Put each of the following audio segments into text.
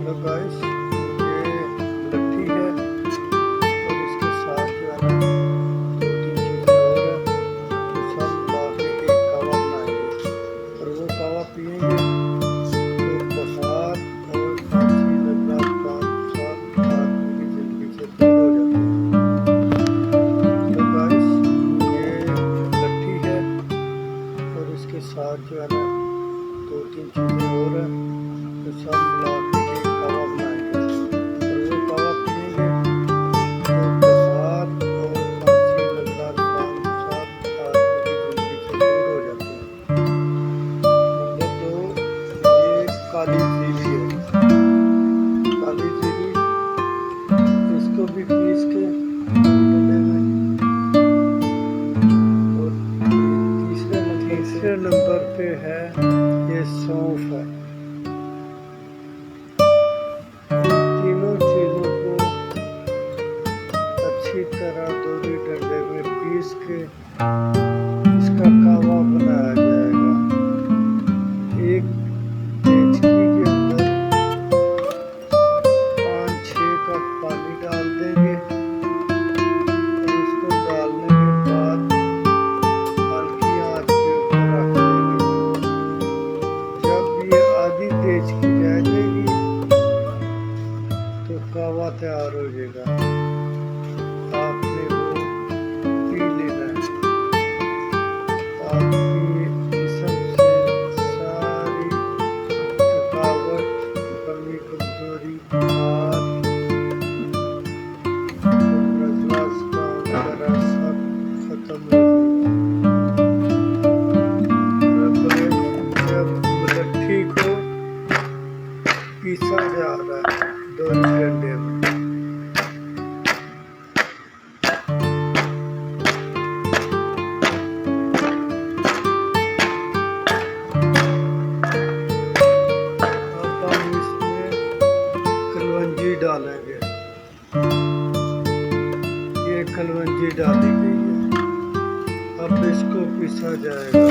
Hello guys, ये मुलट्ठी है और इसके साथ जो है ना दो तीन चीज़ें और है जो सब मिला के एक कावा बनाएंगे और वो कावा पियेंगे तो बुखार और खांसी नज़ला जुकाम सब आदमी की ज़िंदगी से दूर हो जाते हैं। हेलो गाइस, ये मुलट्ठी है और इसके साथ जो है ना दो तीन चीज़ें और है तो सब मिला के एक कावा बनाएंगे और वो कावा पियेंगे तो बुखार और खांसी नज़ला जुकाम सब आदमी की ज़िंदगी से दूर हो जाते हैं। नंबर दो, ये काली जीरी है। काली जीरी इसको भी पीस के डंडे में। और तीसरे नंबर पे है ये सौंफ है। तीनों चीज़ों को अच्छी तरह दोरी डंडे में पीस के इसका कावा बनाया जाएगा। एक देचकी के अंदर 5-6 कप पानी डाल देंगे और इसको डालने के बाद हल्की आंच के ऊपर रख देंगे। जब ये आधी देचकी रह जाएगी तो कावा तैयार हो जाएगा। आपने वो पी लेना है। आपकी जिस्म से सारी थकावट, कमी कमजोरी, बुखार, नज़ला जुकाम वगैरह सब खत्म हो जाएगा। जब मुलट्ठी को पीसा जा रहा है दोनों डंडे में, अब हम इसमें कलवंजी डालेंगे। ये कलवंजी डाली गई है। अब इसको पीसा जाएगा।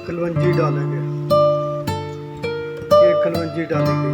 कलवंजी डालेंगे। ये कलवंजी डाली गई।